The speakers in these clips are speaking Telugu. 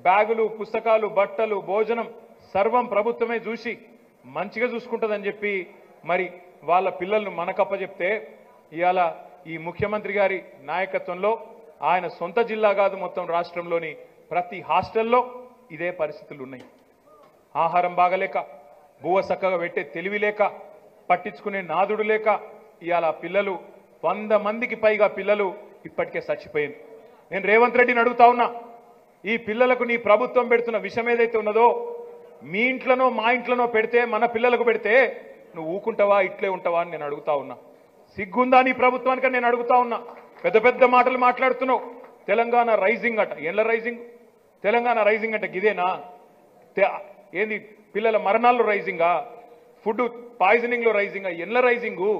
బ్యాగులు, పుస్తకాలు, బట్టలు, భోజనం సర్వం ప్రభుత్వమే చూసి మంచిగా చూసుకుంటుందని చెప్పి మరి వాళ్ళ పిల్లలను మనకప్పచెప్తే ఇవాళ ఈ ముఖ్యమంత్రి గారి నాయకత్వంలో ఆయన సొంత జిల్లా కాదు మొత్తం రాష్ట్రంలోని ప్రతి హాస్టల్లో ఇదే పరిస్థితులు ఉన్నాయి. ఆహారం బాగలేక, బువ్వ చక్కగా పెట్టే తెలివి లేక, పట్టించుకునే నాదుడు లేక ఇవాళ పిల్లలు 100 మందికి పైగా పిల్లలు ఇప్పటికే చచ్చిపోయింది. నేను రేవంత్ రెడ్డిని అడుగుతా ఉన్నా, ఈ పిల్లలకు నీ ప్రభుత్వం పెడుతున్న విషయం ఏదైతే ఉన్నదో మీ ఇంట్లోనో మా ఇంట్లోనో పెడితే, మన పిల్లలకు పెడితే నువ్వు ఊకుంటావా, ఇట్లే ఉంటావా అని నేను అడుగుతా ఉన్నా. సిగ్గుందా నీ ప్రభుత్వానికి నేను అడుగుతా ఉన్నా. పెద్ద పెద్ద మాటలు మాట్లాడుతున్నావు. తెలంగాణ రైజింగ్ అట. ఎల్ల రైజింగ్? తెలంగాణ రైజింగ్ అంటే గిదేనా? ఏంది పిల్లల మరణాల్లో రైజింగా? ఫుడ్ పాయిజనింగ్ లో రైజింగా? ఎల్ల రైజింగు?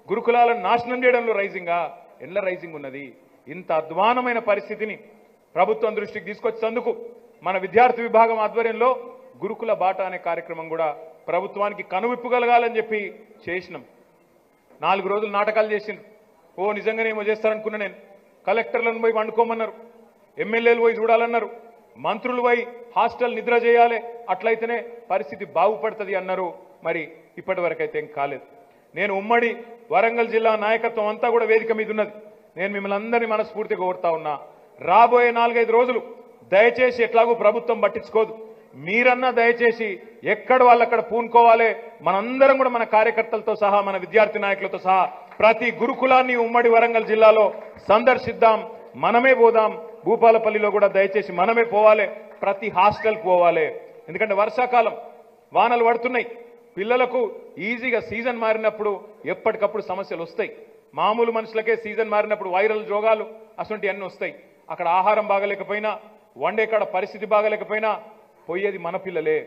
గురుకులాలను నాశనం చేయడంలో రైజింగా? ఎల్ల రైజింగ్ ఉన్నది? ఇంత అధ్వానమైన పరిస్థితిని ప్రభుత్వం దృష్టికి తీసుకొచ్చేందుకు మన విద్యార్థి విభాగం ఆధ్వర్యంలో గురుకుల బాట అనే కార్యక్రమం కూడా ప్రభుత్వానికి కనువిప్పు కలగాలని చెప్పి చేసినాం. 4 రోజులు నాటకాలు చేసిండ్రు. ఓ నిజంగానేమో చేస్తారనుకున్నా నేను. కలెక్టర్లను పోయి వండుకోమన్నారు, ఎమ్మెల్యేలు పోయి చూడాలన్నారు, మంత్రులు పోయి హాస్టల్ నిద్ర చేయాలి, అట్లయితేనే పరిస్థితి బాగుపడుతుంది అన్నారు. మరి ఇప్పటి వరకైతే ఏం కాలేదు. నేను ఉమ్మడి వరంగల్ జిల్లా నాయకత్వం అంతా కూడా వేదిక మీద ఉన్నది. నేను మిమ్మల్ని అందరినీ మనస్ఫూర్తిగా కోరుతా ఉన్నా, రాబోయే 4-5 రోజులు దయచేసి ఎట్లాగూ ప్రభుత్వం పట్టించుకోదు, మీరన్నా దయచేసి ఎక్కడ వాళ్ళక్కడ పూనుకోవాలి. మనందరం కూడా మన కార్యకర్తలతో సహా, మన విద్యార్థి నాయకులతో సహా ప్రతి గురుకులాన్ని ఉమ్మడి వరంగల్ జిల్లాలో సందర్శిద్దాం, మనమే పోదాం. భూపాలపల్లిలో కూడా దయచేసి మనమే పోవాలి, ప్రతి హాస్టల్కి పోవాలి. ఎందుకంటే వర్షాకాలం, వానలు పడుతున్నాయి. పిల్లలకు ఈజీగా సీజన్ మారినప్పుడు ఎప్పటికప్పుడు సమస్యలు వస్తాయి. మామూలు మనుషులకే సీజన్ మారినప్పుడు వైరల్ రోగాలు అసలు అన్నీ వస్తాయి. అక్కడ ఆహారం బాగలేకపోయినా, వండే కాడ పరిస్థితి బాగలేకపోయినా పోయేది మన పిల్లలే.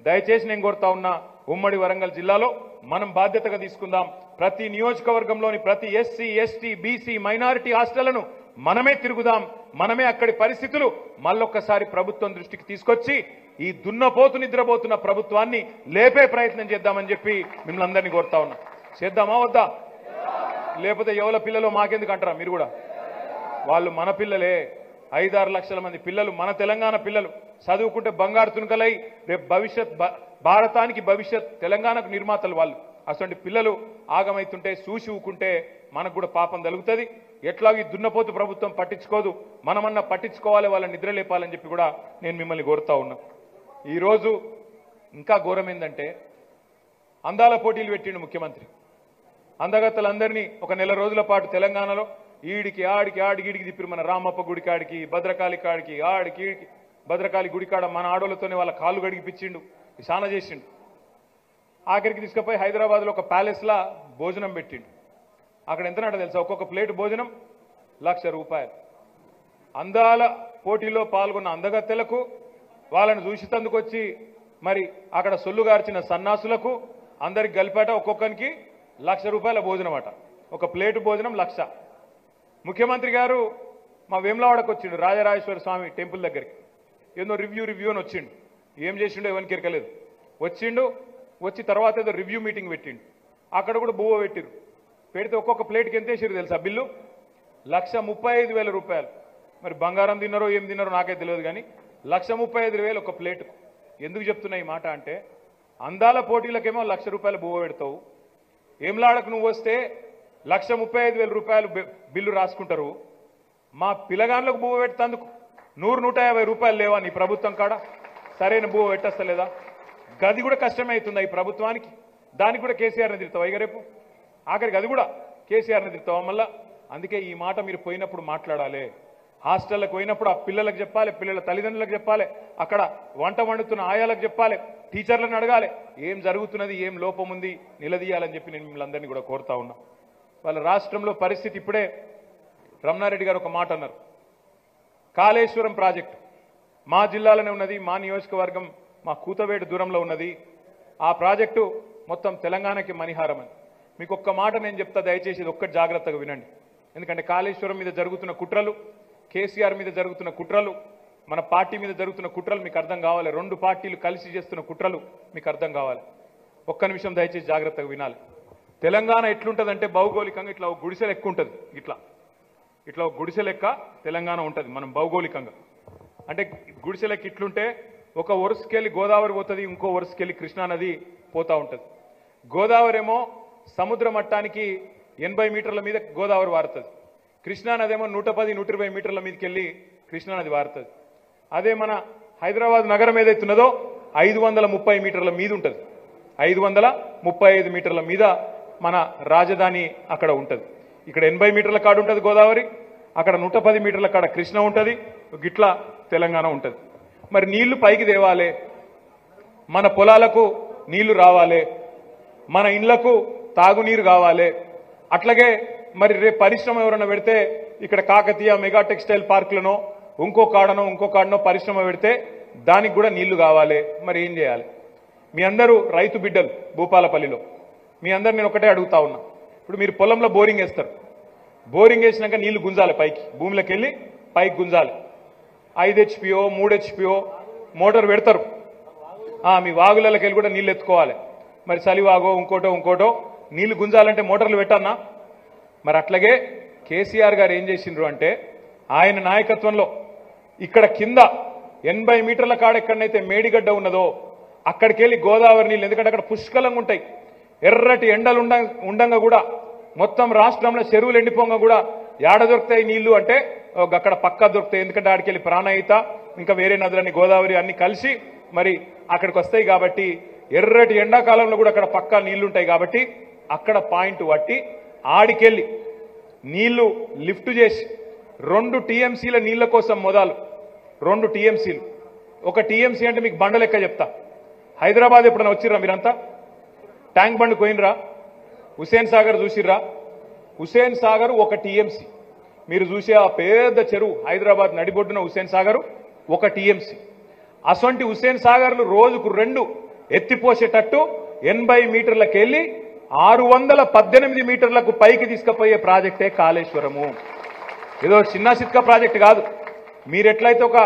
దయచేసి నేను కోరుతా ఉన్నా, ఉమ్మడి వరంగల్ జిల్లాలో మనం బాధ్యతగా తీసుకుందాం. ప్రతి నియోజకవర్గంలోని ప్రతి ఎస్సీ, ఎస్టీ, బీసీ, మైనారిటీ హాస్టళ్లను మనమే తిరుగుదాం. మనమే అక్కడి పరిస్థితులు మళ్ళొక్కసారి ప్రభుత్వం దృష్టికి తీసుకొచ్చి ఈ దున్నపోతు నిద్రపోతున్న ప్రభుత్వాన్ని లేపే ప్రయత్నం చేద్దామని చెప్పి మిమ్మల్ని అందరినీ కోరుతా ఉన్నా. చేద్దామా వద్దా? లేకపోతే ఎవరి పిల్లలు మాకెందుకు అంటారా? మీరు కూడా వాళ్ళు మన పిల్లలే. 5-6 లక్షల మంది పిల్లలు, మన తెలంగాణ పిల్లలు చదువుకుంటే బంగారు తునకలై రేపు భవిష్యత్ భారతానికి, భవిష్యత్ తెలంగాణకు నిర్మాతలు వాళ్ళు. అటువంటి పిల్లలు ఆగమైతుంటే చూసి ఊకుంటే మనకు కూడా పాపం తగులుతుంది. ఎట్లాగో ఈ దున్నపోతు ప్రభుత్వం పట్టించుకోదు, మనమన్నా పట్టించుకోవాలి, వాళ్ళని నిద్ర లేపాలని చెప్పి కూడా నేను మిమ్మల్ని కోరుతా ఉన్నా. ఈరోజు ఇంకా ఘోరం ఏంటంటే, అందాల పోటీలు పెట్టిండు ముఖ్యమంత్రి. అందగత్తలందరినీ ఒక నెల రోజుల పాటు తెలంగాణలో ఈడికి ఆడికి తిప్పిరు. మన రామప్ప గుడి కాడికి, భద్రకాళి కాడికి, ఆడికి ఈడికి. భద్రకాళి గుడి కాడ మన ఆడోళ్ళతోనే వాళ్ళ కాళ్ళు గడిగిపించిండు, చాలా చేసిండు. ఆఖరికి తీసుకుపోయి హైదరాబాద్లో ఒక ప్యాలెస్లా భోజనం పెట్టిండు. అక్కడ ఎంతనట తెలుసా? ఒక్కొక్క ప్లేట్ భోజనం ₹1,00,000. అందాల పోటీలో పాల్గొన్న అందగత్తెలకు, వాళ్ళని చూసితందుకు వచ్చి మరి అక్కడ సొల్లుగార్చిన సన్నాసులకు అందరికి కలిపాట ఒక్కొక్కరికి ₹1,00,000 భోజనం అట. ఒక ప్లేటు భోజనం 1,00,000. ముఖ్యమంత్రి గారు మా వేములవాడకు వచ్చిండు, రాజరాజేశ్వర స్వామి టెంపుల్ దగ్గరికి. ఏదో రివ్యూ అని వచ్చిండు. ఏం చేసిండో ఎవరికి ఎరకలేదు. వచ్చి తర్వాత ఏదో రివ్యూ మీటింగ్ పెట్టిండు. అక్కడ కూడా బువ్వ పెట్టిరు. పెడితే ఒక్కొక్క ప్లేట్కి ఎంత వేసిరు తెలుసా బిల్లు? ₹1,35,000. మరి బంగారం తిన్నారో ఏం తిన్నారో నాకే తెలియదు, కానీ ₹1,35,000 ఒక ప్లేటుకు. ఎందుకు చెప్తున్నా ఈ మాట అంటే, అందాల పోటీలకేమో ₹1,00,000 బువ్వ పెడతావు, ఏమ్లాడకు నువ్వు వస్తే ₹1,35,000 బిల్లు రాసుకుంటారు. మా పిల్లగాన్లకు బువ్వ పెట్టేందుకు ₹100-150 లేవా నీ ప్రభుత్వం కాడ? సరైన బువ్వ పెట్టేస్తలేదా? గది కూడా కష్టమే అవుతుందా ఈ ప్రభుత్వానికి? దానికి కూడా కేసీఆర్ని తిడతావా ఇక రేపు? ఆఖరికి అది కూడా కేసీఆర్ని తిడతావా మళ్ళా? అందుకే ఈ మాట మీరు పోయినప్పుడు మాట్లాడాలి. హాస్టల్లకు పోయినప్పుడు ఆ పిల్లలకు చెప్పాలి, పిల్లల తల్లిదండ్రులకు చెప్పాలి, అక్కడ వంట వండుతున్న ఆయాలకు చెప్పాలి, టీచర్లను అడగాలి, ఏం జరుగుతున్నది, ఏం లోపం ఉంది నిలదీయాలని చెప్పి నేను మిమ్మల్ని అందరినీ కూడా కోరుతా ఉన్నా. వాళ్ళ రాష్ట్రంలో పరిస్థితి ఇప్పుడే రమణారెడ్డి గారు ఒక మాట అన్నారు. కాళేశ్వరం ప్రాజెక్టు మా జిల్లాలోనే ఉన్నది, మా నియోజకవర్గం మా కూతవేడు దూరంలో ఉన్నది. ఆ ప్రాజెక్టు మొత్తం తెలంగాణకి మణిహారం అని. మీకు ఒక్క మాట నేను చెప్తా, దయచేసి ఇది ఒక్కటి జాగ్రత్తగా వినండి. ఎందుకంటే కాళేశ్వరం మీద జరుగుతున్న కుట్రలు, కేసీఆర్ మీద జరుగుతున్న కుట్రలు, మన పార్టీ మీద జరుగుతున్న కుట్రలు మీకు అర్థం కావాలి. 2 పార్టీలు కలిసి చేస్తున్న కుట్రలు మీకు అర్థం కావాలి. ఒక్క నిమిషం దయచేసి జాగ్రత్తగా వినాలి. తెలంగాణ ఎట్లుంటుందంటే భౌగోళికంగా ఇట్లా ఒక గుడిసె లెక్క ఉంటుంది. ఇట్లా ఒక గుడిసె లెక్క తెలంగాణ ఉంటుంది మనం భౌగోళికంగా. అంటే గుడిసెలకి ఇట్లుంటే ఒక వరుసకెళ్ళి గోదావరి పోతుంది, ఇంకో వరుసకెళ్ళి కృష్ణా నది పోతా ఉంటుంది. గోదావరి ఏమో సముద్ర మట్టానికి 80 మీటర్ల మీద గోదావరి వారుతుంది. కృష్ణా నది ఏమో 110-120 మీటర్ల మీదకి వెళ్ళి కృష్ణా నది వారుతుంది. అదే మన హైదరాబాద్ నగరం ఏదైతున్నదో 530 మీటర్ల మీద ఉంటుంది. 535 మీటర్ల మీద మన రాజధాని అక్కడ ఉంటుంది. ఇక్కడ 80 మీటర్ల కాడ ఉంటుంది గోదావరి, అక్కడ 110 మీటర్ల కాడ కృష్ణ ఉంటుంది, గిట్లా తెలంగాణ ఉంటుంది. మరి నీళ్లు పైకి తేవాలి, మన పొలాలకు నీళ్లు రావాలి, మన ఇండ్లకు తాగునీరు కావాలి. అట్లాగే మరి రేపు పరిశ్రమ ఎవరైనా పెడితే ఇక్కడ కాకతీయ మెగా టెక్స్టైల్ పార్కులను ఇంకో కాడనో పరిశ్రమ పెడితే దానికి కూడా నీళ్లు కావాలి. మరి ఏం చేయాలి? మీ అందరూ రైతు బిడ్డలు భూపాలపల్లిలో, మీ అందరు నేను ఒకటే అడుగుతా ఉన్నా. ఇప్పుడు మీరు పొలంలో బోరింగ్ వేస్తారు, బోరింగ్ వేసినాక నీళ్లు గుంజాలి, పైకి భూమిలోకి వెళ్ళి పైకి గుంజాలి. 5 HP 3 HP మోటార్ పెడతారు, మీ వాగులకి వెళ్ళి కూడా నీళ్ళు ఎత్తుకోవాలి. మరి చలివాగో ఇంకోటో నీళ్లు గుంజాలంటే మోటార్లు పెట్టన్నా? మరి అట్లాగే కేసీఆర్ గారు ఏం చేసిండ్రు అంటే ఆయన నాయకత్వంలో ఇక్కడ కింద 80 మీటర్ల కాడ ఎక్కడనైతే మేడిగడ్డ ఉన్నదో అక్కడికి వెళ్ళి గోదావరి నీళ్ళు, ఎందుకంటే అక్కడ పుష్కలంగా ఉంటాయి, ఎర్రటి ఎండలు ఉండంగా కూడా మొత్తం రాష్ట్రంలో చెరువులు ఎండిపోంగా కూడా ఏడ దొరుకుతాయి నీళ్లు అంటే అక్కడ పక్కా దొరుకుతాయి. ఎందుకంటే ఆడికి వెళ్ళి ప్రాణహిత ఇంకా వేరే నదులన్నీ గోదావరి అన్ని కలిసి మరి అక్కడికి వస్తాయి. కాబట్టి ఎర్రటి ఎండాకాలంలో కూడా అక్కడ పక్కా నీళ్లుంటాయి. కాబట్టి అక్కడ పాయింట్ పట్టి ఆడికెళ్ళి నీళ్లు లిఫ్ట్ చేసి 2 TMCల నీళ్ల కోసం మొదలు 2 TMCలు. ఒక TMC అంటే మీకు బండ లెక్క చెప్తా. హైదరాబాద్ ఎప్పుడైనా వచ్చిర్రా మీరంతా? ట్యాంక్ బండ్ పోయినరా? హుసేన్ సాగర్ చూసిర్రా? హుసేన్ సాగర్ 1 TMC. మీరు చూసే ఆ పెద్ద చెరువు హైదరాబాద్ నడిబొడ్డున హుసేన్ సాగర్ 1 TMC. అసొంటి హుసేన్ సాగర్లు రోజుకు 2 ఎత్తిపోసేటట్టు 80 మీటర్లకు వెళ్ళి 618 మీటర్లకు పైకి తీసుకుపోయే ప్రాజెక్టే కాళేశ్వరము. ఏదో చిన్న చిత్క ప్రాజెక్ట్ కాదు. మీరు ఎట్లయితే ఒక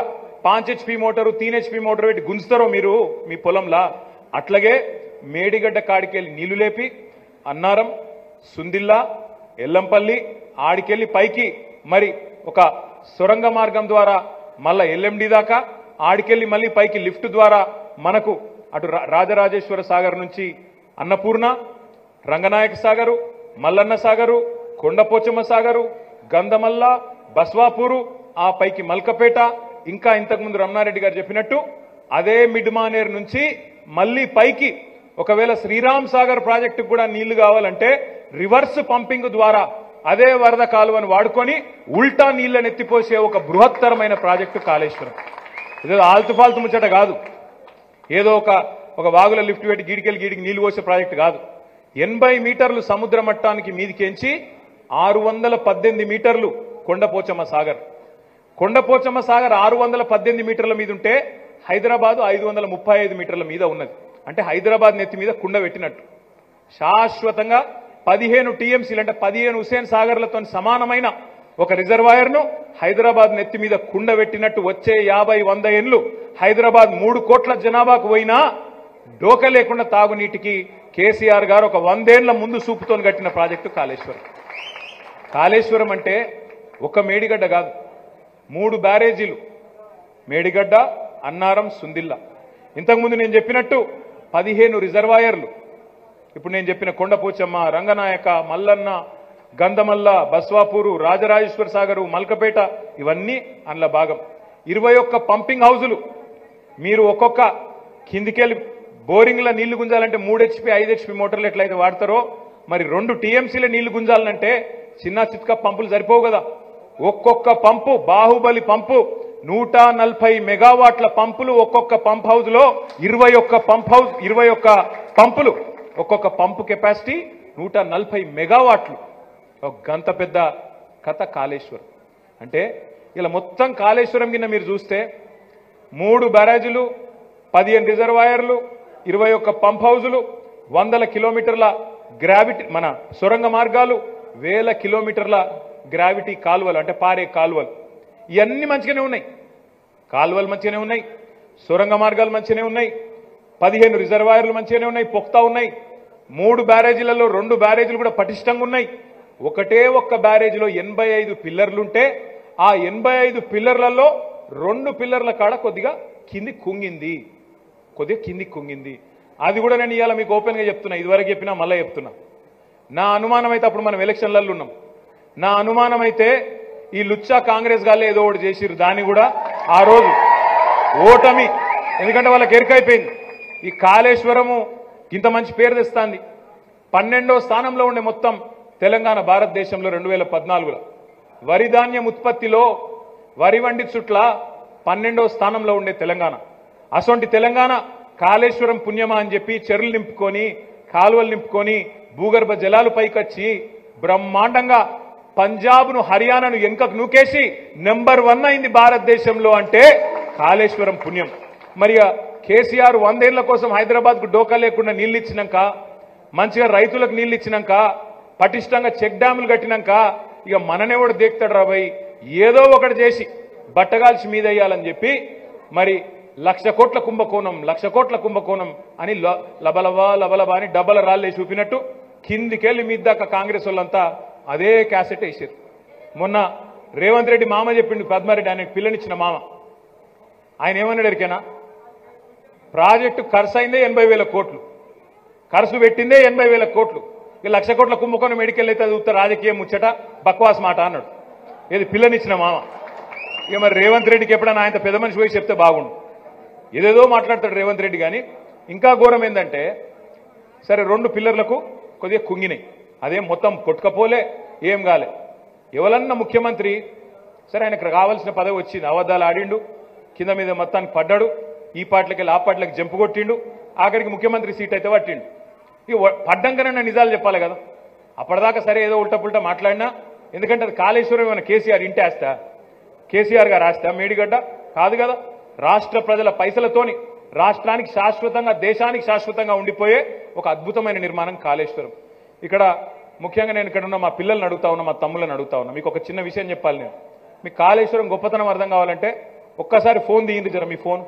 5 HP మోటారు 3 HP మోటార్ పెట్టి గుంజుతారో మీరు మీ పొలంలా, అట్లాగే మేడిగడ్డ కాడికెళ్ళి నీళ్లు లేపి అన్నారం, సుందిల్లా, ఎల్లంపల్లి ఆడికెళ్ళి పైకి మరి ఒక సొరంగ మార్గం ద్వారా మళ్ళా LMD దాకా ఆడికెళ్ళి మళ్ళీ పైకి లిఫ్ట్ ద్వారా మనకు అటు రాజరాజేశ్వర సాగర్ నుంచి అన్నపూర్ణ, రంగనాయక సాగరు, మల్లన్న సాగరు, కొండపోచమ్మ సాగరు, గంధమల్ల, బస్వాపూరు, ఆ పైకి మల్కపేట, ఇంకా ఇంతకుముందు రమణారెడ్డి గారు చెప్పినట్టు అదే మిడ్ మానేర్ నుంచి మళ్ళీ పైకి ఒకవేళ శ్రీరామ్ సాగర్ ప్రాజెక్టుకు కూడా నీళ్లు కావాలంటే రివర్స్ పంపింగ్ ద్వారా అదే వరద కాలువను వాడుకొని ఉల్టా నీళ్లను ఎత్తిపోసే ఒక బృహత్తరమైన ప్రాజెక్టు కాళేశ్వరం. ఇదేదో ఆల్తుఫాల్తు ముచ్చట కాదు, ఏదో ఒక వాగుల లిఫ్ట్ పెట్టి గీడికి నీళ్లు పోసే ప్రాజెక్టు కాదు. 80 మీటర్లు సముద్ర మట్టానికి మీదికెంచి 618 మీటర్లు కొండపోచమ్మ సాగర్. కొండపోచమ్మ సాగర్ 618 మీటర్ల మీద ఉంటే హైదరాబాదు 535 మీటర్ల మీద ఉన్నది. అంటే హైదరాబాద్ నెత్తి మీద కుండ పెట్టినట్టు. శాశ్వతంగా 15 TMCలు అంటే 15 హుసేన్ సాగర్లతో సమానమైన ఒక రిజర్వాయర్ను హైదరాబాద్ నెత్తి మీద కుండ పెట్టినట్టు వచ్చే 50-100 ఏళ్లు హైదరాబాద్ 3 కోట్ల జనాభాకు పోయినా డోక లేకుండా తాగునీటికి కేసీఆర్ గారు ఒక 100 ఏళ్ల ముందు సూపుతో కట్టిన ప్రాజెక్టు కాళేశ్వరం. కాళేశ్వరం అంటే ఒక మేడిగడ్డ కాదు, 3 బ్యారేజీలు, మేడిగడ్డ, అన్నారం, సుందిల్లా. ఇంతకుముందు నేను చెప్పినట్టు 15 రిజర్వాయర్లు. ఇప్పుడు నేను చెప్పిన కొండపోచమ్మ, రంగనాయక, మల్లన్న, గంధమల్ల, బస్వాపూరు, రాజరాజేశ్వర సాగరు, మల్కపేట ఇవన్నీ అందులో భాగం. 21 పంపింగ్ హౌజులు. మీరు ఒక్కొక్క కిందికెళ్ళి బోరింగ్ల నీళ్లు గుంజాలంటే 3 HP 5 HP మోటార్లు ఎట్లయితే వాడతారో మరి 2 TMCల నీళ్లు గుంజాలంటే చిన్న చిత్క పంపులు సరిపోవు కదా. ఒక్కొక్క పంపు, బాహుబలి పంపు 140 మెగావాట్ల పంపులు, ఒక్కొక్క పంప్ హౌస్ లో 21 పంపులు, ఒక్కొక్క పంపు కెపాసిటీ 140 మెగావాట్లు. ఒక గంత పెద్ద కథ కాళేశ్వరం. అంటే ఇలా మొత్తం కాళేశ్వరం కింద మీరు చూస్తే 3 బ్యారేజీలు, 15 రిజర్వాయర్లు, 21 పంప్ హౌజులు, 100 కిలోమీటర్ల గ్రావిటీ మన సొరంగ మార్గాలు, 1000 కిలోమీటర్ల గ్రావిటీ కాలువలు అంటే పారే కాలువలు. ఇవన్నీ మంచిగానే ఉన్నాయి. కాలువలు మంచిగానే ఉన్నాయి, సొరంగ మార్గాలు మంచిగానే ఉన్నాయి, 15 రిజర్వాయర్లు మంచిగానే ఉన్నాయి, పొక్తా ఉన్నాయి. 3 బ్యారేజీలలో 2 బ్యారేజీలు కూడా పటిష్టంగా ఉన్నాయి. ఒక్క బ్యారేజీలో 85 పిల్లర్లుంటే ఆ 85 పిల్లర్లలో రెండు పిల్లర్ల కాడ కొద్దిగా కింది కుంగింది, కొద్దిగా కింది కుంగింది. అది కూడా నేను ఇవాళ మీకు ఓపెన్గా చెప్తున్నా, ఇదివరకు చెప్పినా మళ్ళీ చెప్తున్నా. నా అనుమానం అయితే అప్పుడు మనం ఎలక్షన్లలో ఉన్నాం, నా అనుమానం అయితే ఈ లుచ్చా కాంగ్రెస్ గాళ్ళే ఏదో ఒకటి చేసిరు, దాన్ని కూడా ఆ రోజు ఓటమి. ఎందుకంటే వాళ్ళకి ఎరుకైపోయింది ఈ కాళేశ్వరము ఇంత మంచి పేరు తెస్తాంది. 12వ స్థానంలో ఉండే మొత్తం తెలంగాణ భారతదేశంలో 2014లో వరి ధాన్యం ఉత్పత్తిలో వరి వండి చుట్ల 12వ స్థానంలో ఉండే తెలంగాణ. అసొంటి తెలంగాణ కాళేశ్వరం పుణ్యమా అని చెప్పి చెరువులు నింపుకొని కాలువలు నింపుకొని భూగర్భ జలాలు పైకొచ్చి బ్రహ్మాండంగా పంజాబ్ను హర్యానాను వెనుకకు నూకేసి నెంబర్ 1 అయింది భారతదేశంలో అంటే కాళేశ్వరం పుణ్యం. మరి కేసీఆర్ 100 ఏళ్ల కోసం హైదరాబాద్కు డోకా లేకుండా నీళ్లు ఇచ్చినాక, మంచిగా రైతులకు నీళ్లు ఇచ్చినాక, పటిష్టంగా చెక్ డ్యాములు కట్టినాక ఇక మననేవాడు దేక్తాడు రాబోయ్, ఏదో ఒకటి చేసి బట్టగాల్చి మీద వేయాలని చెప్పి మరి 1,00,000 కోట్ల కుంభకోణం 1,00,000 కోట్ల కుంభకోణం అని లబలబా లబలబా అని డబ్బల రాళ్ళే చూపినట్టు కిందికెళ్ళి మీద దాకా కాంగ్రెస్ వాళ్ళంతా అదే క్యాసెట్ వేసారు. మొన్న రేవంత్ రెడ్డి మామ చెప్పిండు, పద్మారెడ్డి ఆయన పిల్లనిచ్చిన మామ, ఆయన ఏమన్నాడు ఎరికేనా, ప్రాజెక్టు ఖర్చు అయిందే 80,000 కోట్లు, ఖర్చు పెట్టిందే 80,000 కోట్లు, ఇక 1,00,000 కోట్ల కుంభకోణం మెడికల్ అయితే అది ఉత్తర రాజకీయం ముచ్చట బక్వాస్ మాట అన్నాడు. ఏది పిల్లనిచ్చిన మామ. ఇక మరి రేవంత్ రెడ్డికి ఎప్పుడైనా ఆయన పెద్ద మనిషి పోయి చెప్తే బాగుండు. ఏదేదో మాట్లాడతాడు రేవంత్ రెడ్డి. కానీ ఇంకా ఘోరం ఏంటంటే, సరే 2 పిల్లర్లకు కొద్దిగా కుంగినాయి, అదేం మొత్తం కొట్టుకపోలే, ఏం కాలే. ఎవరన్నా ముఖ్యమంత్రి సరే ఆయనకు కావాల్సిన పదవి వచ్చింది, అబద్ధాలు ఆడిండు, కింద మీద మొత్తానికి పడ్డాడు, ఈ పార్టీలకి ఆ పార్టీలకు జంపు కొట్టిండు, ఆఖరికి ముఖ్యమంత్రి సీట్ అయితే పట్టిండు. ఇక పడ్డంకనే నిజాలు చెప్పాలి కదా. అప్పటిదాకా సరే ఏదో ఉల్టా పుల్టా మాట్లాడినా, ఎందుకంటే అది కాళేశ్వరం ఏమైనా కేసీఆర్ ఇంటేస్తా, కేసీఆర్ గారు రాస్తా మేడిగడ్డ కాదు కదా. రాష్ట్ర ప్రజల పైసలతోని రాష్ట్రానికి శాశ్వతంగా దేశానికి శాశ్వతంగా ఉండిపోయే ఒక అద్భుతమైన నిర్మాణం కాళేశ్వరం. ఇక్కడ ముఖ్యంగా నేను ఇక్కడ ఉన్న మా పిల్లల్ని అడుగుతా ఉన్నా, మా తమ్ముళ్ళని అడుగుతా ఉన్నా, మీకు ఒక చిన్న విషయం చెప్పాలి. నేను మీకు కాళేశ్వరం గొప్పతనం అర్థం కావాలంటే ఒక్కసారి ఫోన్ తీయండి జర, మీ ఫోన్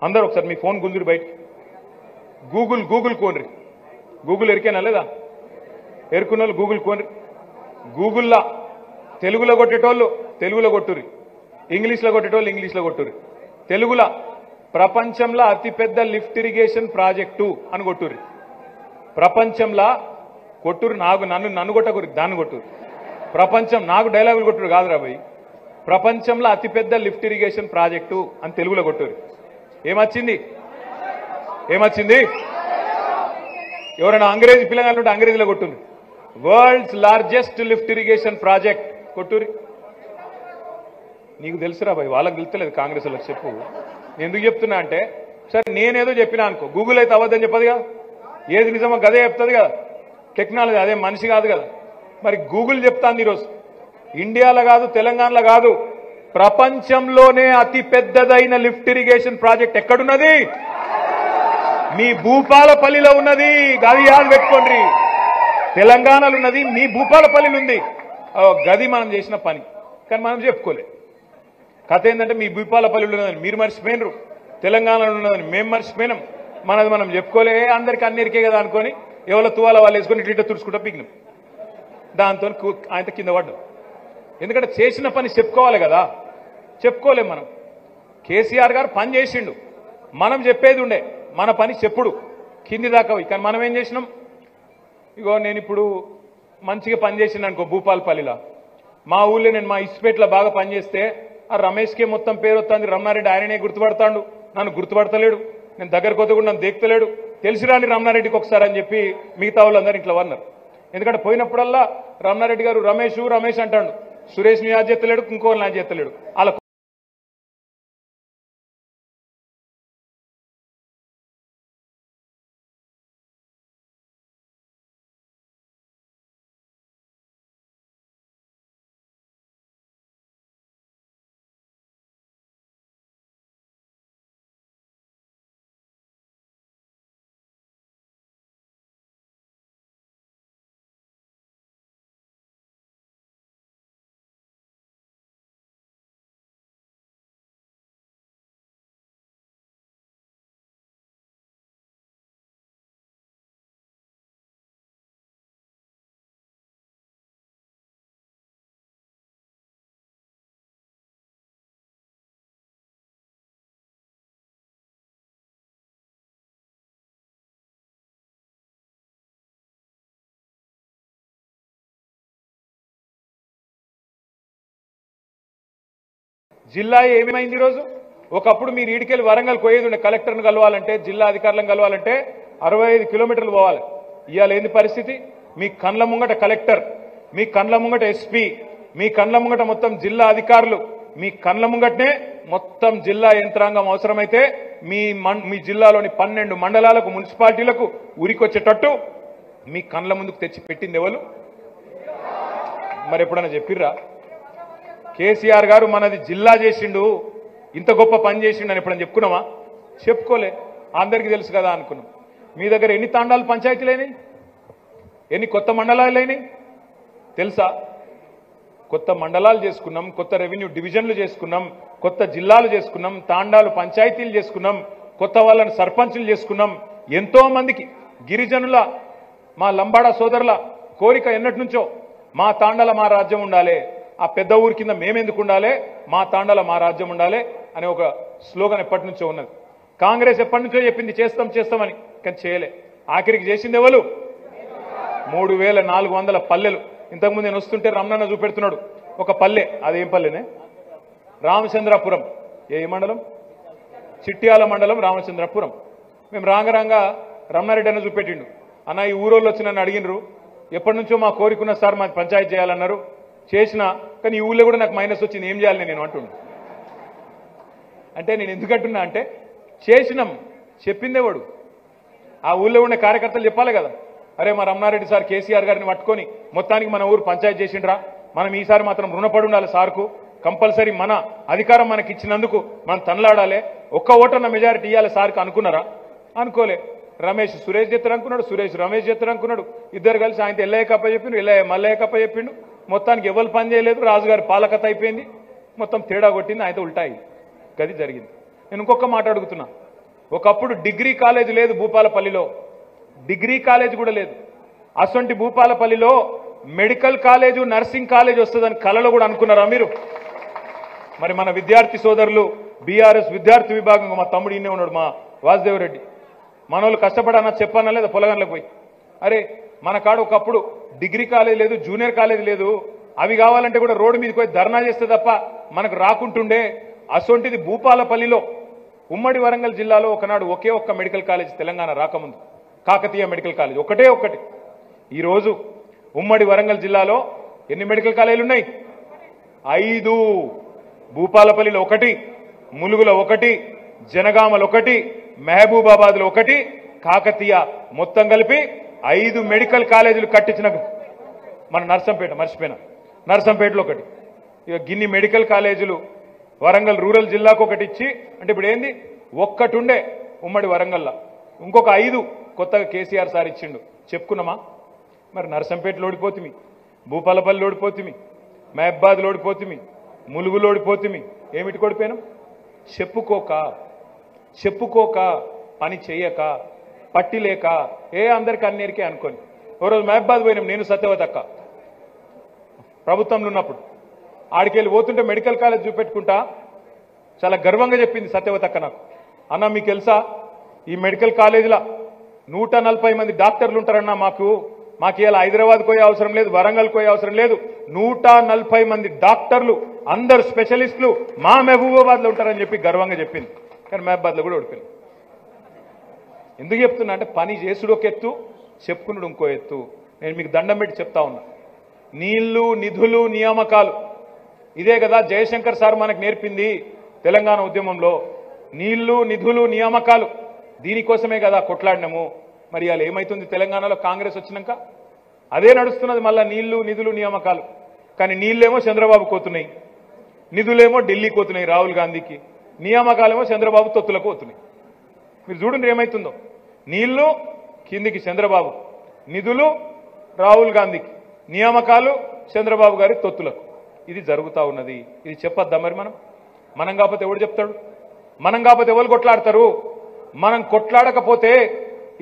అందరూ ఒకసారి మీ ఫోన్ గుంజురు బయటికి, గూగుల్ కోన్రి, గూగుల్ ఎరికేనా లేదా, ఎరుకున్న వాళ్ళు గూగుల్ కోన్రి. గూగుల్లా తెలుగులో కొట్టేటోళ్ళు తెలుగులో కొట్టుర్రి, ఇంగ్లీష్లో కొట్టేటోళ్ళు ఇంగ్లీష్లో కొట్టుర్రి. తెలుగులో ప్రపంచంలో అతిపెద్ద లిఫ్ట్ ఇరిగేషన్ ప్రాజెక్టు అని కొట్టుర్రి. ప్రపంచంలో కొట్టురు, నన్ను కొట్టకుర్రి, దాన్ని కొట్టుర్రి. ప్రపంచం నాకు డైలాగులు కొట్టురు కాదు రాబోయ్, ప్రపంచంలో అతిపెద్ద లిఫ్ట్ ఇరిగేషన్ ప్రాజెక్టు అని తెలుగులో కొట్టుర్రి. ఏమొచ్చింది? ఎవరైనా అంగ్రేజీ పిల్లగాళ్ళు ఉంటే అంగ్రేజీలో కొట్టుంది. World's largest lift irrigation project కొట్టుర్రి. నీకు తెలుసురా భయ్, వాళ్ళకి తెలుస్తలేదు, కాంగ్రెస్ వాళ్ళకి చెప్పు. ఎందుకు చెప్తున్నా అంటే, సరే నేనేదో చెప్పినా అనుకో, గూగుల్ అయితే అవ్వద్దని చెప్పదు కదా, ఏది నిజమో గదే చెప్తుంది కదా, టెక్నాలజీ అదే మనిషి కాదు కదా. మరి గూగుల్ చెప్తాంది ఈరోజు ఇండియాలో కాదు తెలంగాణలో కాదు, ప్రపంచంలోనే అతి పెద్దదైన లిఫ్ట్ ఇరిగేషన్ ప్రాజెక్ట్ ఎక్కడున్నది? మీ భూపాలపల్లిలో ఉన్నది. గది యాद పెట్టుకోండి, తెలంగాణలో ఉన్నది, మీ భూపాలపల్లిలో ఉంది. గది మనం చేసిన పని, కానీ మనం చెప్పుకోలేదు. కథ ఏంటంటే, మీ భూపాలపల్లిలో ఉన్నదని మీరు మర్చిపోయినరు, తెలంగాణలో ఉన్నదని మేము మర్చిపోయినాం. మనది మనం చెప్పుకోలే, అందరికీ అన్నిరికే కదా అనుకొని ఎవరో తువాల వాళ్ళు వేసుకొని ఇట్లా తుడుచుకుంటా పిగినాం. దాంతో ఆయన కింద పడ్డాం. ఎందుకంటే చేసిన పని చెప్పుకోవాలి కదా, చెప్పుకోలేం మనం. కేసీఆర్ గారు పని చేసిండు, మనం చెప్పేది ఉండే, మన పని చెప్పుడు కింది దాకా. కానీ మనం ఏం చేసినాం? ఇగో నేను ఇప్పుడు మంచిగా పని చేసిండు అనుకో భూపాలపల్లిలో, మా ఊళ్ళో నేను మా ఇస్పేట్లో బాగా పనిచేస్తే ఆ రమేష్కే మొత్తం పేరు వస్తుంది, రమణారెడ్డి ఆయననే గుర్తుపడతాడు, నన్ను గుర్తుపడతలేడు, నేను దగ్గరకు వద్ద కూడా నన్ను దేక్తలేడు, తెలిసిరాని రమణారెడ్డికి ఒకసారి అని చెప్పి మిగతా వాళ్ళందరూ ఇట్లా అన్నారు. ఎందుకంటే పోయినప్పుడల్లా రమణారెడ్డి గారు రమేష్ అంటాడు, సురేష్ని యాద్ చేస్తలేడు, ఇంకోళ్ళని యాద్ చేస్తలేడు. అలా జిల్లా ఏమైంది ఈరోజు? ఒకప్పుడు మీరు ఈడికెళ్ళి వరంగల్ పోయేది ఉండే, కలెక్టర్ను కలవాలంటే, జిల్లా అధికారులను కలవాలంటే 65 కిలోమీటర్లు పోవాలి. ఇవాళ ఏంది పరిస్థితి? మీ కండ్ల ముంగట కలెక్టర్, మీ కండ్ల ముంగట ఎస్పీ, మీ కండ్ల ముంగట మొత్తం జిల్లా అధికారులు, మీ కండ్ల ముంగటనే మొత్తం జిల్లా యంత్రాంగం అవసరమైతే మీ జిల్లాలోని 12 మండలాలకు, మున్సిపాలిటీలకు ఉరికొచ్చేటట్టు మీ కండ్ల ముందుకు తెచ్చి పెట్టింది ఎవరు? మరి ఎప్పుడన్నా చెప్పిర్రా? కేసీఆర్ గారు మనది జిల్లా చేసిండు, ఇంత గొప్ప పని చేసిండు అని ఎప్పుడన్నా చెప్పుకున్నామా? చెప్పుకోలే. అందరికీ తెలుసు కదా అనుకున్నాం. మీ దగ్గర ఎన్ని తాండాలు పంచాయతీలైనాయి? ఎన్ని కొత్త మండలాలైనాయి తెలుసా? కొత్త మండలాలు చేసుకున్నాం, కొత్త రెవెన్యూ డివిజన్లు చేసుకున్నాం, కొత్త జిల్లాలు చేసుకున్నాం, తాండాలు పంచాయతీలు చేసుకున్నాం, కొత్త వాళ్ళని సర్పంచులు చేసుకున్నాం. ఎంతో మందికి గిరిజనుల, మా లంబాడా సోదరుల కోరిక ఎన్నటి నుంచో మా తాండాల మా రాజ్యం ఉండాలి, ఆ పెద్ద ఊరి కింద మేమెందుకు ఉండాలి, మా తాండాల మా రాజ్యం ఉండాలి అనే ఒక స్లోగన్ ఎప్పటి నుంచో ఉన్నది. కాంగ్రెస్ ఎప్పటి నుంచో చెప్పింది చేస్తామని, కానీ చేయలే. ఆఖరికి చేసింది ఎవరు? 3400 పల్లెలు. ఇంతకుముందు నేను వస్తుంటే రమణన్న చూపెడుతున్నాడు ఒక పల్లె. అదేం పల్లెనే? రామచంద్రపురం. ఏ మండలం? చిట్యాల మండలం, రామచంద్రపురం. మేము రాంగరాంగా రమణారెడ్డి అన్న చూపెట్టిండు. అన్న ఈ ఊరోళ్ళు వచ్చి నన్ను అడిగినరు, ఎప్పటి నుంచో మా కోరికున్న సార్ మాది పంచాయతీ చేయాలన్నారు, చేసినా కానీ ఈ ఊళ్ళో కూడా నాకు మైనస్ వచ్చింది, ఏం చేయాలి నేను అంటున్నా. అంటే నేను ఎందుకంటున్నా అంటే చేసినాం, చెప్పిందేవాడు ఆ ఊళ్ళో ఉండే కార్యకర్తలు చెప్పాలి కదా, అరే మా రమణారెడ్డి సార్ కేసీఆర్ గారిని పట్టుకొని మొత్తానికి మన ఊరు పంచాయతీ చేసిండ్రా, మనం ఈసారి మాత్రం రుణపడి ఉండాలి సార్కు, కంపల్సరీ మన అధికారం మనకి ఇచ్చినందుకు మనం తనలాడాలి, ఒక్క ఓటన్న మెజారిటీ ఇవ్వాలి సార్కి అనుకున్నారా? అనుకోలే. రమేష్ సురేష్ చేస్తారు అనుకున్నాడు, సురేష్ రమేష్ చేస్తారు అనుకున్నాడు. ఇద్దరు కలిసి ఆయన ఎల్లయ్య కప్ప చెప్పిండు, ఎల్లయ్య మల్లయ్య కప్ప చెప్పిండు. మొత్తానికి ఎవరు పని చేయలేదు, రాజుగారి పాలకత అయిపోయింది, మొత్తం తేడా కొట్టింది, ఆయనతో ఉల్టాయి. గది జరిగింది. నేను ఇంకొక మాట అడుగుతున్నా. ఒకప్పుడు డిగ్రీ కాలేజ్ లేదు భూపాలపల్లిలో, డిగ్రీ కాలేజ్ కూడా లేదు. అసొంటి భూపాలపల్లిలో మెడికల్ కాలేజు, నర్సింగ్ కాలేజ్ వస్తుందని కలలో కూడా అనుకున్నారా మీరు? మరి మన విద్యార్థి సోదరులు, బీఆర్ఎస్ విద్యార్థి విభాగం, మా తమ్ముడు ఇన్నే ఉన్నాడు, మా వాసుదేవరెడ్డి, మనోళ్ళు కష్టపడన్నా చెప్పన్నా లేదా పొలగన్లకు పోయి, అరే మన కాడ ఒకప్పుడు డిగ్రీ కాలేజ్ లేదు, జూనియర్ కాలేజ్ లేదు, అవి కావాలంటే కూడా రోడ్డు మీదకి పోయి ధర్నా చేస్తే తప్ప మనకు రాకుంటుండే. అసొంటిది భూపాలపల్లిలో, ఉమ్మడి వరంగల్ జిల్లాలో ఒకనాడు ఒకే ఒక్క మెడికల్ కాలేజ్ తెలంగాణ రాకముందు, కాకతీయ మెడికల్ కాలేజ్ ఒకటే ఒక్కటి. ఈరోజు ఉమ్మడి వరంగల్ జిల్లాలో ఎన్ని మెడికల్ కాలేజీలు ఉన్నాయి? 5. భూపాలపల్లిలో 1, ములుగులో 1, జనగామలో 1, మహబూబాబాద్లో 1, కాకతీయ, మొత్తం కలిపి 5 మెడికల్ కాలేజీలు కట్టించిన మన నర్సంపేట, మర్చిపోయినా నర్సంపేటలో 1. ఇక గిన్ని మెడికల్ కాలేజీలు వరంగల్ రూరల్ జిల్లాకు 1 ఇచ్చి, అంటే ఇప్పుడు ఏంది? 1 ఉండే ఉమ్మడి వరంగల్లో, ఇంకొక 5 కొత్తగా కేసీఆర్ సార్ ఇచ్చిండు. చెప్పుకున్నామా? మరి నర్సంపేటలో ఓడిపోతుమి, భూపాలపల్లి ఓడిపోతుమి, మహబాద్లో ఓడిపోతుమి, ములుగులో ఓడిపోతుమి. ఏమిటి ఓడిపోయినాం? చెప్పుకోక పని చేయక, పట్టి లేక, అందరికి అన్నిరికే అనుకోని. ఓ రోజు మహబాద్ పోయినాం, నేను సత్యవతక్క ప్రభుత్వంలో ఉన్నప్పుడు. ఆడికెళ్ళి పోతుంటే మెడికల్ కాలేజ్ చూపెట్టుకుంటా చాలా గర్వంగా చెప్పింది సత్యవతక్క నాకు, అన్న మీకు తెలుసా ఈ మెడికల్ కాలేజీలో 140 మంది డాక్టర్లు ఉంటారన్నా, మాకు ఇలా హైదరాబాద్ పోయే అవసరం లేదు, వరంగల్ పోయే అవసరం లేదు, 140 మంది డాక్టర్లు అందరు స్పెషలిస్టులు మా మహబూబాబాద్లో ఉంటారని చెప్పి గర్వంగా చెప్పింది. కానీ మహబాద్లో కూడా ఓడిపోయింది. ఎందుకు చెప్తున్నా అంటే పని చేసుడు ఒక ఎత్తు, చెప్పుకున్నాడు ఇంకో ఎత్తు. నేను మీకు దండం పెట్టి చెప్తా ఉన్నా, నీళ్లు, నిధులు, నియామకాలు, ఇదే కదా జయశంకర్ సార్ మనకు నేర్పింది తెలంగాణ ఉద్యమంలో. నీళ్లు, నిధులు, నియామకాలు, దీనికోసమే కదా కొట్లాడినాము. మరి అలా ఏమైతుంది తెలంగాణలో కాంగ్రెస్ వచ్చినాక? అదే నడుస్తున్నది మళ్ళా, నీళ్లు, నిధులు, నియామకాలు. కానీ నీళ్ళేమో చంద్రబాబు కోతున్నాయి, నిధులేమో ఢిల్లీ కోతున్నాయి రాహుల్ గాంధీకి, నియామకాలేమో చంద్రబాబు తొత్తులకు పోతున్నాయి. మీరు చూడండి ఏమైతుందో. నీళ్లు కిందికి చంద్రబాబు, నిధులు రాహుల్ గాంధీకి, నియామకాలు చంద్రబాబు గారి తొత్తులకు. ఇది జరుగుతూ ఉన్నది. ఇది చెప్పొద్దా మరి? మనం కాకపోతే ఎవడు చెప్తాడు? మనం కాకపోతే ఎవరు కొట్లాడతారు? మనం కొట్లాడకపోతే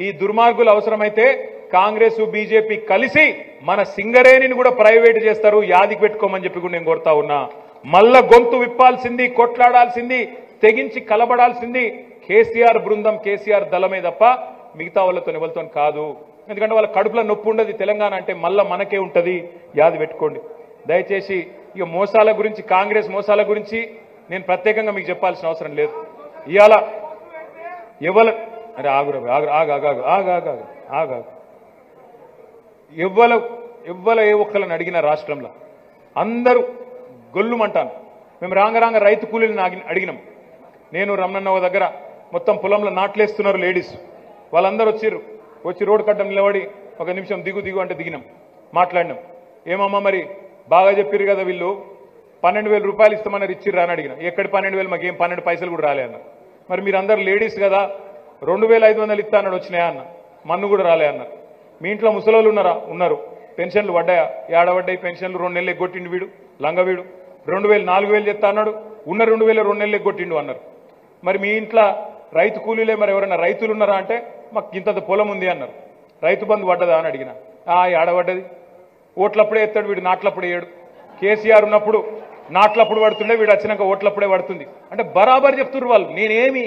ఈ దుర్మార్గులు అవసరమైతే కాంగ్రెస్, బీజేపీ కలిసి మన సింగరేణిని కూడా ప్రైవేట్ చేస్తారు, యాదికి పెట్టుకోమని చెప్పి కూడా నేను కోరుతా ఉన్నా. మళ్ళా గొంతు విప్పాల్సింది, కొట్లాడాల్సింది, తెగించి కలబడాల్సింది కేసీఆర్ బృందం, కేసీఆర్ దళమే తప్ప మిగతా వాళ్ళతో ఎవరితో కాదు. ఎందుకంటే వాళ్ళ కడుపులో నొప్పి ఉండదు. తెలంగాణ అంటే మళ్ళా మనకే ఉంటుంది, యాది పెట్టుకోండి దయచేసి. ఇక మోసాల గురించి, కాంగ్రెస్ మోసాల గురించి నేను ప్రత్యేకంగా మీకు చెప్పాల్సిన అవసరం లేదు. ఇవాళ ఎవరు అరే ఆగురు ఆగు ఆగు ఆగు ఆగు ఆగు ఆగు ఆగు ఎవ్వల ఏ ఒక్కళ్ళని అడిగిన రాష్ట్రంలో అందరూ గొల్లుమంటాను. మేము రాంగ రైతు కూలీలను అడిగినాం. నేను రమణన్న దగ్గర మొత్తం పొలంలో నాట్లేస్తున్నారు లేడీస్, వాళ్ళందరూ వచ్చి రోడ్డు కట్టం నిలబడి ఒక నిమిషం దిగు అంటే దిగినాం, మాట్లాడినాం. ఏమమ్మా మరి బాగా చెప్పారు కదా వీళ్ళు 12,000 రూపాయలు ఇస్తామన్నారు, ఇచ్చిర్రా అని అడిగిన. ఎక్కడి 12,000, మాకేం 12 పైసలు కూడా రాలే అన్న. మరి మీరు అందరు లేడీస్ కదా 2,500 ఇస్తా అన్నాడు, వచ్చినాయా అన్న. మన్ను కూడా రాలే అన్న. మీ ఇంట్లో ముసలోళ్ళు ఉన్నారా? ఉన్నారు. పెన్షన్లు పడ్డాయా? ఏడబడ్డాయి పెన్షన్లు. 2 నెలలు ఎగ్గొట్టిండు వీడు లంగవీడు. 2,000 4,000 చెప్తా అన్నాడు, ఉన్న 2,000 2 నెలలు ఎగ్గొట్టిండు అన్నారు. మరి మీ ఇంట్లో రైతు కూలీలే, మరి ఎవరైనా రైతులు ఉన్నారా అంటే మాకు ఇంత పొలం ఉంది అన్నారు. రైతు బంధు పడ్డదా అని అడిగిన. ఏడబడ్డది, ఓట్లప్పుడే ఎత్తాడు వీడు, నాట్లప్పుడే ఏడు. కేసీఆర్ ఉన్నప్పుడు నాట్లప్పుడు పడుతుండే, వీడు వచ్చినాక ఓట్లప్పుడే పడుతుంది అంటే బరాబర్ చెప్తున్నారు వాళ్ళు. నేనేమి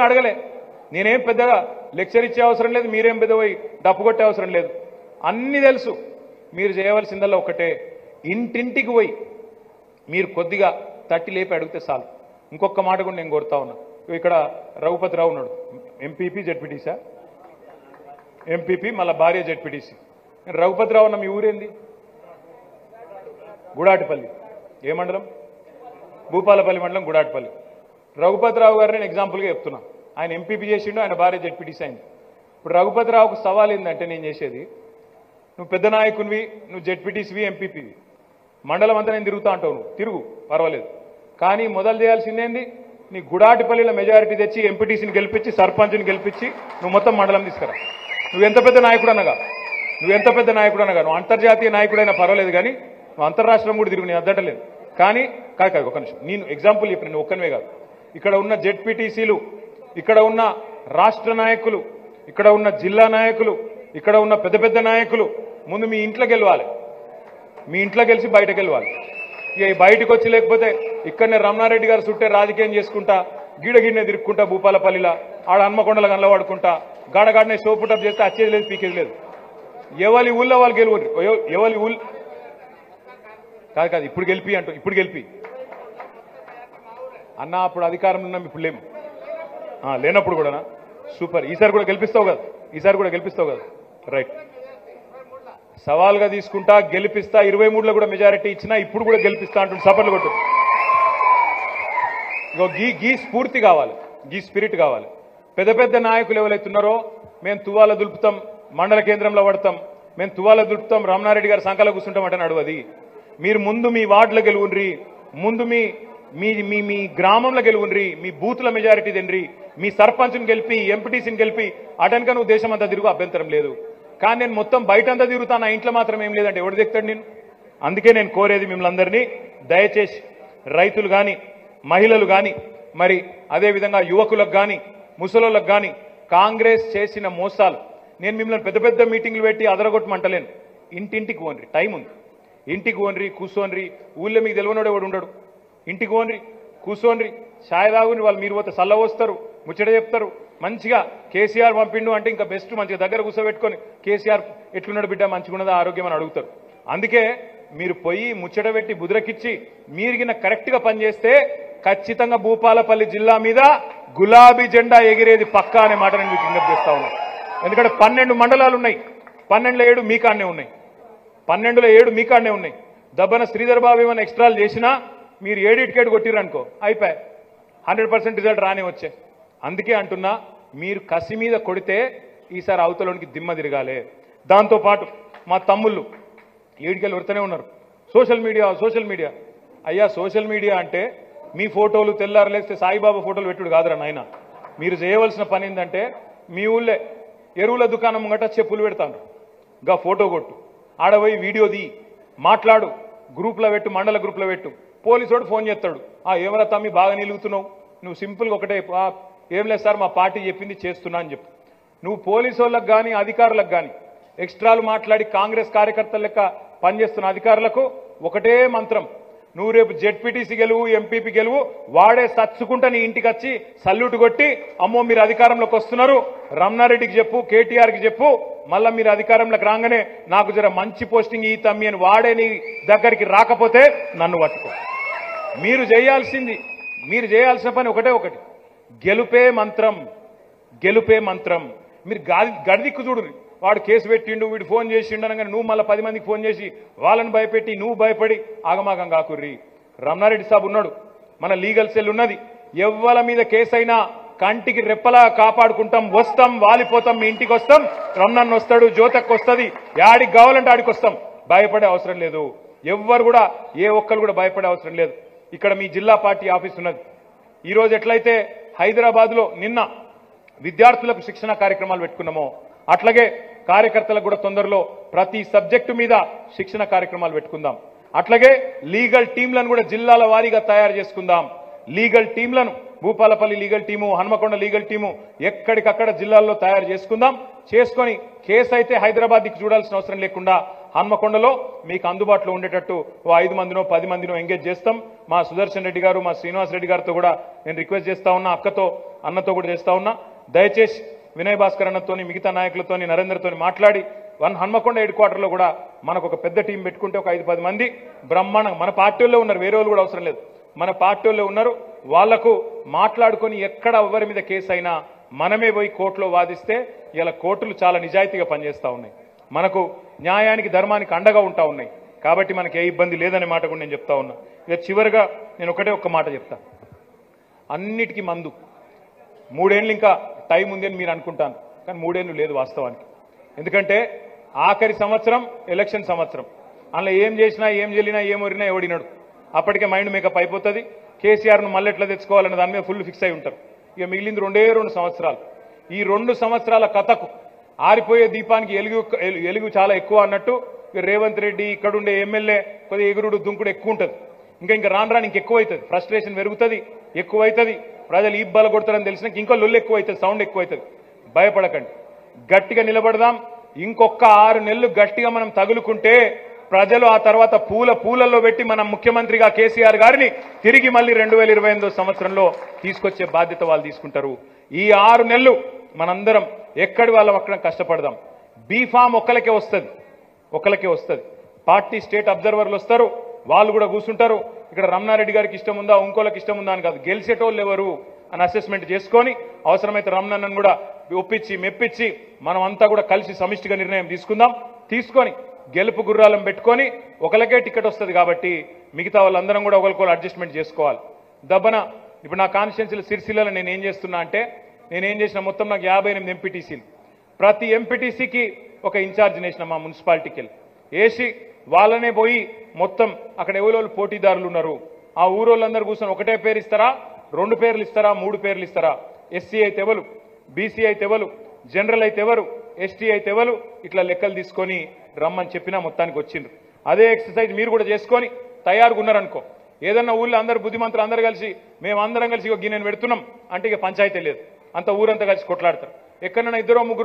అడగలే, నేనేం పెద్దగా లెక్చర్ ఇచ్చే అవసరం లేదు, మీరేం పెద్ద పోయి డప్పు కొట్టే అవసరం లేదు. అన్నీ తెలుసు. మీరు చేయవలసిందల్లా ఒకటే, ఇంటింటికి పోయి మీరు కొద్దిగా తట్టి లేపి అడిగితే చాలు. ఇంకొక మాట కూడా నేను కోరుతా ఉన్నా. ఇక్కడ రఘుపతిరావు ఉన్నాడు, ఎంపీపీ జెడ్పీటీసా? ఎంపీపీ మళ్ళీ భార్య జెడ్పీటీసీ. రఘుపతిరావు అన్న మీ ఊరేంది? గుడాటిపల్లి. ఏ మండలం? భూపాలపల్లి మండలం, గుడాటిపల్లి. రఘుపతిరావు గారు నేను ఎగ్జాంపుల్గా చెప్తున్నా. ఆయన ఎంపీపీ చేసిండు, ఆయన భార్య జెడ్పీటీసీ అయింది. ఇప్పుడు రఘుపతిరావుకు సవాల్ ఏంటంటే, నేను చేసేది, నువ్వు పెద్ద నాయకునివి, నువ్వు జెడ్పీటీసీవి, ఎంపీపీవి, మండలం అంతా నేను తిరుగుతా అంటావు, నువ్వు తిరుగు పర్వాలేదు. కానీ మొదలు చేయాల్సిందేంది, నీ గుడాటిపల్లిలో మెజారిటీ తెచ్చి ఎంపీటీసీని గెలిపించి సర్పంచ్ని గెలిపించి నువ్వు మొత్తం మండలం తీసుకురా. నువ్వెంత పెద్ద నాయకుడు అనగా నువ్వు అంతర్జాతీయ నాయకుడైనా పర్వాలేదు, కానీ నువ్వు అంతర్రాష్ట్రం కూడా తిరుగు, నేను అద్దటలేదు. కానీ కాదు ఒక నిమిషం, నేను ఎగ్జాంపుల్ చెప్పిన, నేను ఒక్కనివే కాదు, ఇక్కడ ఉన్న జెడ్పీటీసీలు, ఇక్కడ ఉన్న రాష్ట్ర నాయకులు, ఇక్కడ ఉన్న జిల్లా నాయకులు, ఇక్కడ ఉన్న పెద్ద నాయకులు ముందు మీ ఇంట్లో గెలవాలి. మీ ఇంట్లో గెలిచి బయటకు వెళ్ళాలి. ఇక బయటకు వచ్చి లేకపోతే ఇక్కడనే రమణారెడ్డి గారు చుట్టే రాజకీయం చేసుకుంటా, గిడగిడ్నే తిరుక్కుంటా, భూపాలపల్లిలా ఆడ హన్మకొండల గనలవాడుకుంటా, గాడగాడనే సోపుటప్ చేస్తే వచ్చేది లేదు, పీకేది లేదు. ఎవరి ఊళ్ళో వాళ్ళు గెలువరు. ఎవరి ఊళ్ళు కాదు ఇప్పుడు గెలిపి అన్న. అప్పుడు అధికారంలో ఉన్నాం, ఇప్పుడు లేము. లేనప్పుడు కూడానా? సూపర్. ఈసారి కూడా గెలిపిస్తావు కదా? రైట్. సవాల్గా తీసుకుంటా, గెలిపిస్తా. 23లో కూడా మెజారిటీ ఇచ్చినా ఇప్పుడు కూడా గెలిపిస్తా అంటుంది. సపర్లు కొట్టు. గీ స్ఫూర్తి కావాలి, గీ స్పిరిట్ కావాలి. పెద్ద నాయకులు ఎవరైతున్నారో, మేము తువాల దులుపుతాం, మండల కేంద్రంలో పడతాం, మేము తువాల దులుపుతాం, రమణారెడ్డి గారు సంకల కూర్చుంటాం అంటే నడువది. మీరు ముందు మీ వార్డులో గెలువుండ్రి, ముందు మీ మీ గ్రామంలో గెలువుండ్రి, మీ బూత్ల మెజారిటీ తిండ్రి, మీ సర్పంచ్ని గెలిపి, ఎంపీటీసీని గెలిపి, అటెన్గా నువ్వు దేశం అంతా తిరుగు, అభ్యంతరం లేదు. కానీ నేను మొత్తం బయట అంతా తిరుగుతా, నా ఇంట్లో మాత్రం ఏం లేదంటే ఎవడు దిగుతాడు నేను? అందుకే నేను కోరేది మిమ్మల్ని అందరినీ, దయచేసి రైతులు కానీ, మహిళలు కానీ, మరి అదేవిధంగా యువకులకు కానీ, ముసలోళ్ళకు కానీ కాంగ్రెస్ చేసిన మోసాలు, నేను మిమ్మల్ని పెద్ద మీటింగ్లు పెట్టి అదరగొట్టమంటలేను. ఇంటింటికి పోన్రి, టైం ఉంది. ఇంటికి పోన్రి, కూర్చోన్రి. ఊళ్ళో మీకు తెలియనోడు ఎవడు ఉండడు. ఇంటికి పోన్రి, కూర్చోన్రి, ఛాయ్ తాగుని. వాళ్ళు మీరు పోతే సల్ల వస్తారు, ముచ్చట చెప్తారు. మంచిగా కేసీఆర్ పంపిండు అంటే ఇంకా బెస్ట్, మంచిగా దగ్గర కూర్చోబెట్టుకొని కేసీఆర్ ఎట్లున్నాడు బిడ్డ, మంచిగున్నదా, ఆరోగ్యం అని అడుగుతారు. అందుకే మీరు పోయి ముచ్చట పెట్టి బుద్రకిచ్చి మీరిగిన కరెక్ట్గా పనిచేస్తే ఖచ్చితంగా భూపాలపల్లి జిల్లా మీద గులాబీ జెండా ఎగిరేది పక్కా అనే మాట నేను మీకు విజ్ఞప్తి చేస్తా ఉన్నాను. ఎందుకంటే 12 మండలాలు ఉన్నాయి, 12లో 7 మీ కాడనే ఉన్నాయి, 12లో 7 మీ కాడనే ఉన్నాయి. దబ్బన శ్రీధర్ బాబు ఏమైనా ఎక్స్ట్రాలు చేసినా మీరు 7 ఇటుకేట్ కొట్టిరనుకో అయిపోయి 100% రిజల్ట్ రానే వచ్చే. అందుకే అంటున్నా, మీరు కసి మీద కొడితే ఈసారి అవతలోనికి దిమ్మ తిరగాలి. దాంతోపాటు మా తమ్ముళ్ళు ఏడికెళ్ళి వరుతూనే ఉన్నారు, సోషల్ మీడియా. అయ్యా సోషల్ మీడియా అంటే మీ ఫోటోలు తెల్లారు లేస్తే సాయిబాబా ఫోటోలు పెట్టుడు కాదురా నాయన. మీరు చేయవలసిన పని ఏంటంటే, మీ ఊళ్ళే ఎరువుల దుకాణం ముంగట చెప్పులు పెడతాను, గా ఫోటో కొట్టు, ఆడపోయి వీడియో తీ, మాట్లాడు, గ్రూప్లో పెట్టు, మండల గ్రూప్లో పెట్టు. పోలీసోడు ఫోన్ చేస్తాడు, ఏమరా తమ్మి బాగా నిలుగుతున్నావు, నువ్వు సింపుల్గా ఒకటే, ఏం లేదు సార్ మా పార్టీ చెప్పింది చేస్తున్నా అని చెప్పు. నువ్వు పోలీసు వాళ్ళకు కానీ అధికారులకు కానీ ఎక్స్ట్రాలు మాట్లాడి కాంగ్రెస్ కార్యకర్తల లెక్క పనిచేస్తున్న అధికారులకు ఒకటే మంత్రం, నువ్వు రేపు జెడ్పీటీసీ గెలువు, ఎంపీపీ గెలువు, వాడే సచ్చుకుంటా నీ ఇంటికి వచ్చి సల్యూట్ కొట్టి, అమ్మో మీరు అధికారంలోకి వస్తున్నారు, రమణారెడ్డికి చెప్పు, కేటీఆర్కి చెప్పు, మళ్ళీ మీరు అధికారంలోకి రాగానే నాకు జర మంచి పోస్టింగ్ ఈ తమ్మి అని వాడే నీ దగ్గరికి రాకపోతే నన్ను పట్టుకో. మీరు చేయాల్సిన పని ఒకటే ఒకటి, గెలుపే మంత్రం, గెలుపే మంత్రం. మీరు గడిదిక్కు చూడు, వాడు కేసు పెట్టిండు, వీడు ఫోన్ చేసిండు అనగానే నువ్వు మళ్ళీ 10 మందికి ఫోన్ చేసి వాళ్ళని భయపెట్టి నువ్వు భయపడి ఆగమాగం కాకుర్రి. రమణారెడ్డి సాబ్ ఉన్నాడు, మన లీగల్ సెల్ ఉన్నది, ఎవ్వల మీద కేసైనా కంటికి రెప్పలా కాపాడుకుంటాం, వస్తాం, వాలిపోతాం, మీ ఇంటికి వస్తాం, రమణన్ వస్తాడు, జ్యోతక్ వస్తుంది, యాడికి కావాలంటే ఆడికి వస్తాం. భయపడే అవసరం లేదు, ఎవ్వరు కూడా ఏ ఒక్కరు కూడా భయపడే అవసరం లేదు. ఇక్కడ మీ జిల్లా పార్టీ ఆఫీస్ ఉన్నది. ఈరోజు ఎట్లయితే హైదరాబాద్లో నిన్న విద్యార్థులకు శిక్షణ కార్యక్రమాలు పెట్టుకున్నామో అట్లాగే కార్యకర్తలకు కూడా తొందరలో ప్రతి సబ్జెక్టు మీద శిక్షణ కార్యక్రమాలు పెట్టుకుందాం. అట్లాగే లీగల్ టీంలను కూడా జిల్లాల వారీగా తయారు చేసుకుందాం. లీగల్ టీంలను Bhupalpally legal team, Hanamkonda legal team ఎక్కడికక్కడ జిల్లాల్లో తయారు చేసుకుందాం. చేసుకొని కేసు అయితే హైదరాబాద్కి చూడాల్సిన అవసరం లేకుండా హన్మకొండలో మీకు అందుబాటులో ఉండేటట్టు ఓ 5 మందినో 10 మందినో ఎంగేజ్ చేస్తాం. మా సుదర్శన్ రెడ్డి గారు, మా శ్రీనివాస్ రెడ్డి గారితో కూడా నేను రిక్వెస్ట్ చేస్తా ఉన్నా, అక్కతో అన్నతో కూడా చేస్తా ఉన్నా. దయచేసి వినయ్ భాస్కర్ అన్నతోని, మిగతా నాయకులతోని, నరేంద్రతోని మాట్లాడి హన్మకొండ హెడ్ క్వార్టర్లో కూడా మనకు ఒక పెద్ద టీం పెట్టుకుంటే ఒక 5-10 మంది బ్రహ్మాండంగా మన పార్టీల్లో ఉన్నారు, వేరే వాళ్ళు కూడా అవసరం లేదు, మన పార్టీల్లో ఉన్నారు. వాళ్లకు మాట్లాడుకొని ఎక్కడ ఎవరి మీద కేసు అయినా మనమే పోయి కోర్టులో వాదిస్తే ఇలా కోర్టులు చాలా నిజాయితీగా పనిచేస్తూ ఉన్నాయి, మనకు న్యాయానికి ధర్మానికి అండగా ఉంటా ఉన్నాయి. కాబట్టి మనకి ఏ ఇబ్బంది లేదనే మాట కూడా నేను చెప్తా ఉన్నా. ఇక చివరిగా నేను ఒక్క మాట చెప్తా, అన్నిటికీ మందు 3 ఏళ్ళు ఇంకా టైం ఉంది అని మీరు అనుకుంటాను, కానీ 3 ఏళ్ళు లేదు వాస్తవానికి. ఎందుకంటే ఆఖరి సంవత్సరం ఎలక్షన్ సంవత్సరం, అందులో ఏం చేసినా ఏం చెల్లినా ఏం ఒరినా ఎవడినాడు, అప్పటికే మైండ్ మేకప్ అయిపోతుంది. కేసీఆర్ను మళ్ళీ ఎట్లా తెచ్చుకోవాలన్న దాని మీద ఫుల్ ఫిక్స్ అయి ఉంటారు. ఇక మిగిలింది 2 సంవత్సరాలు. ఈ 2 సంవత్సరాల కథకు ఆరిపోయే దీపానికి ఎలుగు చాలా ఎక్కువ అన్నట్టు రేవంత్ రెడ్డి ఇక్కడుండే ఎమ్మెల్యే కొద్దిగా ఎగురుడు దుంకుడు ఎక్కువ ఉంటుంది. ఇంకా రాను ఇంకెక్కువ అవుతుంది, ఫ్రస్ట్రేషన్ పెరుగుతుంది, ఎక్కువ అవుతుంది, ప్రజలు ఈ బల కొడతారని తెలిసినాక ఇంకో లొల్లు ఎక్కువ అవుతుంది, సౌండ్ ఎక్కువ అవుతుంది. భయపడకండి, గట్టిగా నిలబడదాం. ఇంకొక 6 నెలలు గట్టిగా మనం తగులుకుంటే ప్రజలు ఆ తర్వాత పూలలో పెట్టి మన ముఖ్యమంత్రిగా కేసీఆర్ గారిని తిరిగి మళ్ళీ 2028 సంవత్సరంలో తీసుకొచ్చే బాధ్యత వాళ్ళు తీసుకుంటారు. ఈ 6 నెలలు మనందరం ఎక్కడి వాళ్ళం అక్కడ కష్టపడదాం. బీఫామ్ ఒక్కలకే వస్తుంది, పార్టీ స్టేట్ అబ్జర్వర్లు వస్తారు, వాళ్ళు కూడా కూర్చుంటారు. ఇక్కడ రమణారెడ్డి గారికి ఇష్టం ఉందా, ఇంకోళ్ళకి ఇష్టం ఉందా అని కాదు, గెలిచేటోళ్ళు ఎవరు అని అసెస్మెంట్ చేసుకొని అవసరమైతే రమణన్నను కూడా ఒప్పించి మెప్పించి మనం అంతా కూడా కలిసి సమిష్టిగా నిర్ణయం తీసుకొని గెలుపు గుర్రాలం పెట్టుకొని ఒకరికే టికెట్ వస్తుంది కాబట్టి మిగతా వాళ్ళందరం కూడా ఒకరికొకరు అడ్జస్ట్మెంట్ చేసుకోవాలి. దబ్బన ఇప్పుడు నా కాన్స్టిట్యున్సీలో సిరిసిల్లలో నేను ఏం చేస్తున్నా అంటే, నేనేం చేసిన మొత్తం నాకు 58 ఎంపీటీసీలు, ప్రతి ఎంపీటీసీకి ఒక ఇన్ఛార్జ్ వేసిన మా మున్సిపాలిటీకి వేసి వాళ్ళనే పోయి మొత్తం అక్కడ ఎవరు పోటీదారులు ఉన్నారు ఆ ఊరోళ్ళందరూ కూర్చొని ఒకటే పేరు ఇస్తారా, 2 పేర్లు ఇస్తారా, 3 పేర్లు ఇస్తారా, ఎస్సీ అయితే ఎవరు, బీసీ అయితే ఎవరు, జనరల్ అయితే ఎవరు, ఎస్టీ అయితే ఎవరు, ఇట్లా లెక్కలు తీసుకొని రమ్మని చెప్పినా మొత్తానికి వచ్చిండ్రు. అదే ఎక్సర్సైజ్ మీరు కూడా చేసుకొని తయారుగా ఉన్నారనుకో, ఏదన్నా ఊళ్ళో అందరు బుద్ధిమంతులు అందరూ కలిసి మేమందరం కలిసి ఒక గిన్నెను పెడుతున్నాం అంటే ఇక పంచాయతీ లేదు, అంత ఊరంతా కలిసి కొట్లాడతారు. ఎక్కడైనా 2 3